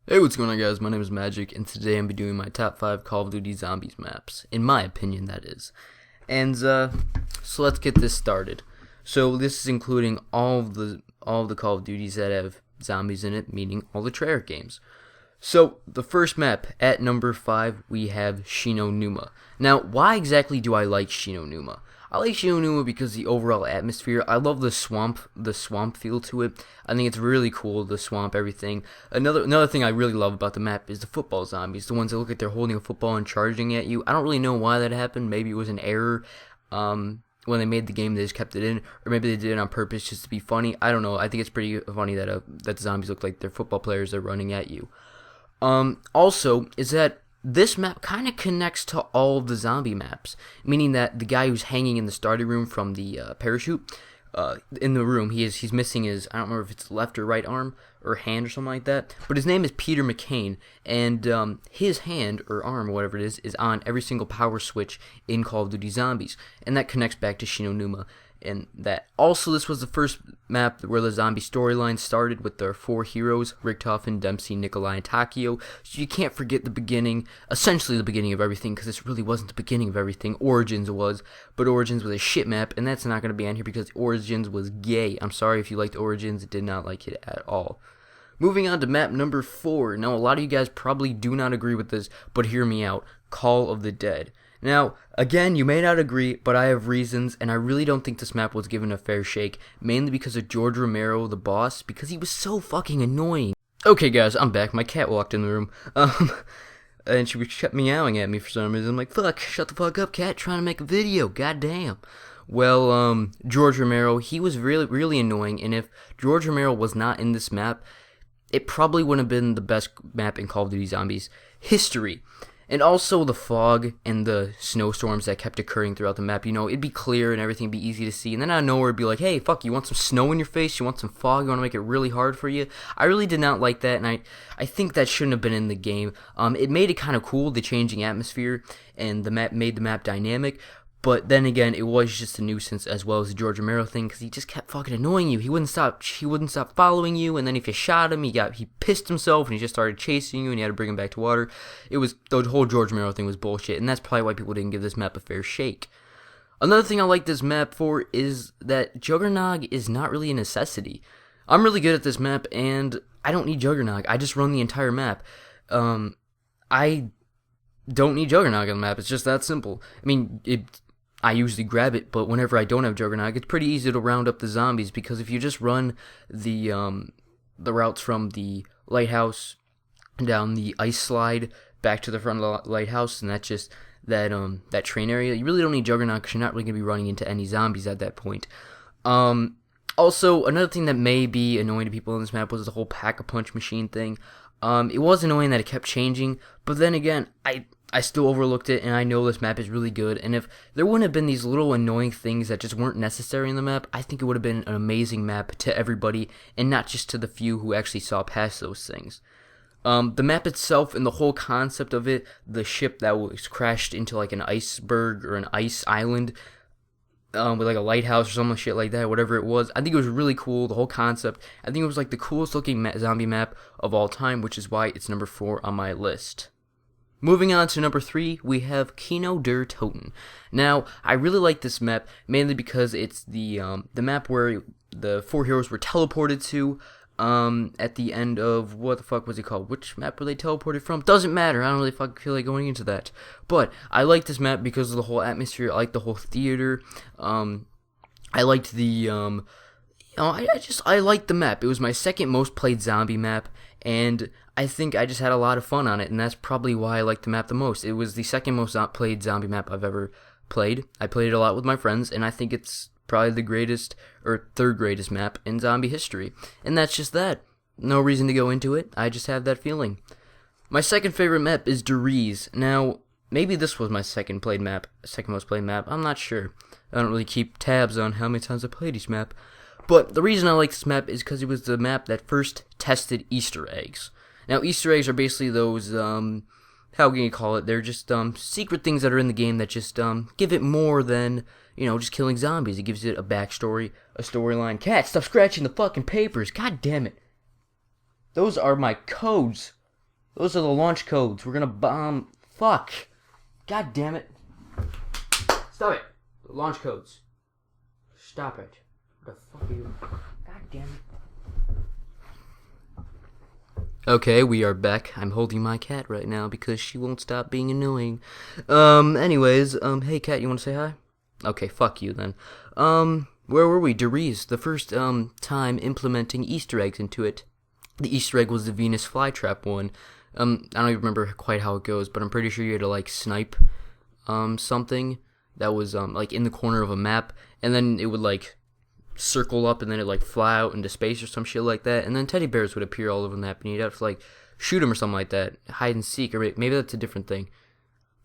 Hey, what's going on, guys? My name is Magic, and today I'm be doing my top 5 Call of Duty Zombies maps. In my opinion, that is. And, so let's get this started. So, this is including all of the Call of Duties that have zombies in it, meaning all the Treyarch games. So, the first map, at number 5, we have Shinon Numa. Now, why exactly do I like Shinon Numa? I like Shinon Numa because the overall atmosphere. I love the swamp feel to it. I think it's really cool, the swamp, everything. Another thing I really love about the map is the football zombies, the ones that look like they're holding a football and charging at you. I don't really know why that happened. Maybe it was an error. When they made the game, they just kept it in, or maybe they did it on purpose just to be funny. I don't know. I think it's pretty funny that the zombies look like they're football players. They're running at you. Also, is that this map kind of connects to all of the zombie maps, meaning that the guy who's hanging in the starting room from the parachute, in the room, he's missing his, I don't remember if it's left or right arm or hand or something like that, but his name is Peter McCain, and his hand or arm or whatever it is on every single power switch in Call of Duty Zombies, and that connects back to Shinon Numa. And that also, this was the first map where the zombie storyline started with their 4 heroes, Richtofen, Dempsey, Nikolai, and Takio. So you can't forget the beginning, essentially the beginning of everything, because this really wasn't the beginning of everything. Origins was, but Origins was a shit map, and that's not going to be on here because Origins was gay. I'm sorry if you liked Origins, did not like it at all. Moving on to map number 4. Now, a lot of you guys probably do not agree with this, but hear me out. Call of the Dead. Now, again, you may not agree, but I have reasons, and I really don't think this map was given a fair shake, mainly because of George Romero, the boss, because he was so fucking annoying. Okay, guys, I'm back. My cat walked in the room, and she kept meowing at me for some reason. I'm like, fuck, shut the fuck up, cat, trying to make a video, goddamn. Well, George Romero, he was really, really annoying, and if George Romero was not in this map, it probably wouldn't have been the best map in Call of Duty Zombies history. And also the fog and the snowstorms that kept occurring throughout the map. You know, it'd be clear and everything would be easy to see. And then out of nowhere, it'd be like, hey, fuck, you want some snow in your face? You want some fog? You want to make it really hard for you? I really did not like that, and I think that shouldn't have been in the game. It made it kind of cool, the changing atmosphere, and the map made the map dynamic. But then again, it was just a nuisance as well as the George Romero thing, because he just kept fucking annoying you. He wouldn't stop following you, and then if you shot him, he pissed himself, and he just started chasing you, and you had to bring him back to water. The whole George Romero thing was bullshit, and that's probably why people didn't give this map a fair shake. Another thing I like this map for is that Juggernog is not really a necessity. I'm really good at this map, and I don't need Juggernog. I just run the entire map. I don't need Juggernog on the map. It's just that simple. I mean, I usually grab it, but whenever I don't have Juggernog, it's pretty easy to round up the zombies, because if you just run the routes from the lighthouse down the ice slide back to the front of the lighthouse, and that's just that train area, you really don't need Juggernog because you're not really going to be running into any zombies at that point. Also, another thing that may be annoying to people on this map was the whole pack-a-punch machine thing. It was annoying that it kept changing, but then again, I still overlooked it, and I know this map is really good, and if there wouldn't have been these little annoying things that just weren't necessary in the map, I think it would have been an amazing map to everybody, and not just to the few who actually saw past those things. The map itself and the whole concept of it, the ship that was crashed into like an iceberg or an ice island, with like a lighthouse or some shit like that, whatever it was, I think it was really cool, the whole concept. I think it was like the coolest looking zombie map of all time, which is why it's number 4 on my list. Moving on to number 3, we have Kino Durten. Now, I really like this map, mainly because it's the map where the 4 heroes were teleported to, at the end of, what the fuck was it called? Which map were they teleported from? Doesn't matter, I don't really fucking feel like going into that. But, I like this map because of the whole atmosphere, I like the whole theater, I liked the, I liked the map. It was my second most played zombie map, and I think I just had a lot of fun on it, and that's probably why I liked the map the most. It was the second most played zombie map I've ever played. I played it a lot with my friends, and I think it's probably the greatest, or third greatest map in zombie history. And that's just that. No reason to go into it, I just have that feeling. My second favorite map is Deriz. Now, maybe this was my second most played map, I'm not sure. I don't really keep tabs on how many times I played each map. But the reason I like this map is because it was the map that first tested Easter eggs. Now, Easter eggs are basically those, how can you call it? They're just secret things that are in the game that just give it more than, just killing zombies. It gives it a backstory, a storyline. Cat, stop scratching the fucking papers. God damn it. Those are my codes. Those are the launch codes. We're gonna bomb. Fuck. God damn it. Stop it. The launch codes. Stop it. What the fuck are you? God damn it. Okay, we are back. I'm holding my cat right now because she won't stop being annoying. Anyways, hey cat, you wanna say hi? Okay, fuck you then. Where were we? Deriz, the first, time implementing Easter eggs into it. The Easter egg was the Venus flytrap one. I don't even remember quite how it goes, but I'm pretty sure you had to, like, snipe, something that was, like, in the corner of a map, and then it would, like, circle up, and then it'd, like, fly out into space or some shit like that, and then teddy bears would appear all over the map, and you'd have to, like, shoot them or something like that, hide and seek, or maybe that's a different thing.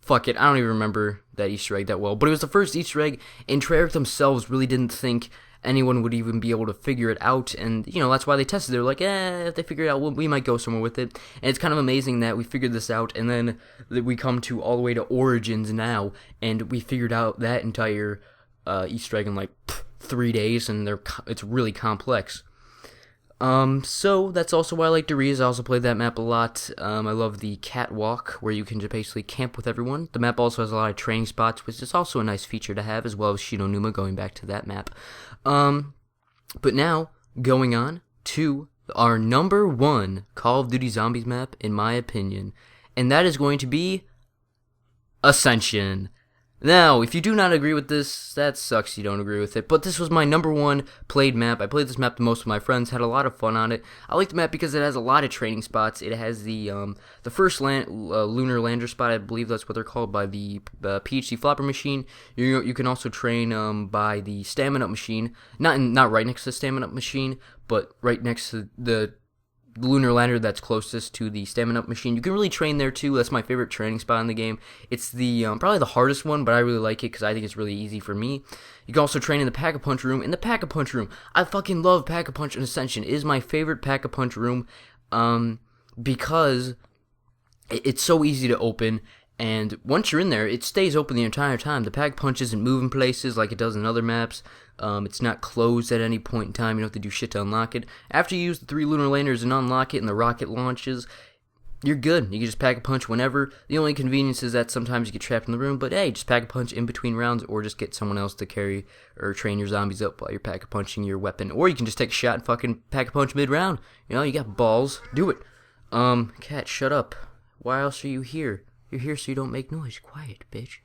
Fuck it, I don't even remember that Easter egg that well, but it was the first Easter egg, and Treyarch themselves really didn't think anyone would even be able to figure it out, and, you know, that's why they tested it. They're like, if they figure it out, we might go somewhere with it, and it's kind of amazing that we figured this out, and then we come to all the way to Origins now, and we figured out that entire Easter egg in, like, 3 days, and it's really complex. So that's also why I like Deriz. I also played that map a lot. I love the catwalk, where you can just basically camp with everyone. The map also has a lot of training spots, which is also a nice feature to have, as well as Shinon Numa, going back to that map. But now, going on to our number 1 Call of Duty Zombies map, in my opinion, and that is going to be Ascension. Now, if you do not agree with this, that sucks you don't agree with it, but this was my number 1 played map. I played this map the most with my friends, had a lot of fun on it. I like the map because it has a lot of training spots. It has the first lunar lander spot, I believe that's what they're called, by the PhD flopper machine. You can also train by the stamina machine, not right next to the stamina machine, but right next to the lunar lander that's closest to the stamina up machine. You can really train there too. That's my favorite training spot in the game. It's the probably the hardest one, but I really like it because I think it's really easy for me. You can also train in the Pack-a-Punch room. In the Pack-a-Punch room, I fucking love Pack-a-Punch and Ascension. It is my favorite Pack-a-Punch room because it's so easy to open. And once you're in there, it stays open the entire time. The Pack-a-Punch isn't moving places like it does in other maps. It's not closed at any point in time. You don't have to do shit to unlock it. After you use the 3 lunar landers and unlock it and the rocket launches, you're good. You can just Pack-a-Punch whenever. The only inconvenience is that sometimes you get trapped in the room, but hey, just Pack-a-Punch in between rounds, or just get someone else to carry or train your zombies up while you're Pack-a-Punching your weapon. Or you can just take a shot and fucking Pack-a-Punch mid-round. You know, you got balls. Do it. Cat, shut up. Why else are you here? You're here so you don't make noise. Quiet, bitch.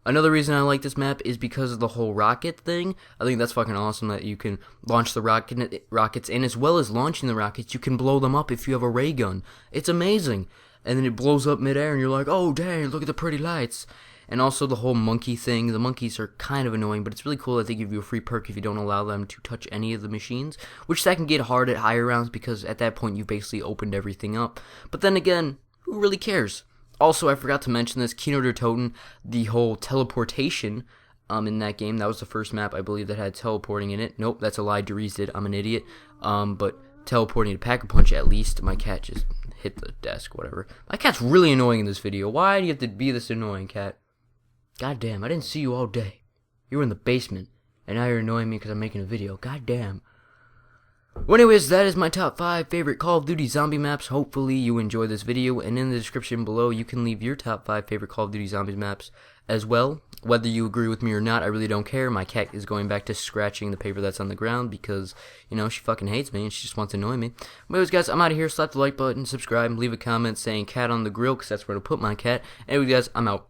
Another reason I like this map is because of the whole rocket thing. I think that's fucking awesome that you can launch the rockets, and as well as launching the rockets, you can blow them up if you have a ray gun. It's amazing. And then it blows up midair, and you're like, oh, dang, look at the pretty lights. And also the whole monkey thing. The monkeys are kind of annoying, but it's really cool that they give you a free perk if you don't allow them to touch any of the machines, which that can get hard at higher rounds because at that point you've basically opened everything up. But then again, who really cares? Also, I forgot to mention this, Kino Durten, the whole teleportation in that game. That was the first map, I believe, that had teleporting in it. Nope, that's a lie, Deriz did. I'm an idiot. But teleporting to Pack-a-Punch, at least. My cat just hit the desk, whatever. My cat's really annoying in this video. Why do you have to be this annoying, cat? God damn, I didn't see you all day. You were in the basement, and now you're annoying me because I'm making a video. God damn. Well, anyways, that is my top 5 favorite Call of Duty zombie maps. Hopefully you enjoyed this video, and in the description below you can leave your top 5 favorite Call of Duty zombies maps as well. Whether you agree with me or not, I really don't care. My cat is going back to scratching the paper that's on the ground because, you know, she fucking hates me and she just wants to annoy me. But anyways, guys, I'm out of here. Slap the like button, subscribe, and leave a comment saying cat on the grill because that's where to put my cat. Anyways, guys, I'm out.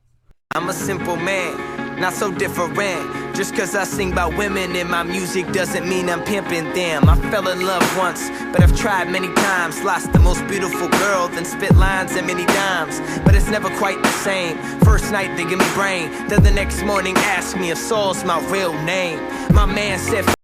I'm a simple man, not so different. Just cause I sing about women in my music doesn't mean I'm pimping them. I fell in love once, but I've tried many times. Lost the most beautiful girl, then spit lines and many dimes. But it's never quite the same. First night they give me brain, then the next morning ask me if Saul's my real name. My man said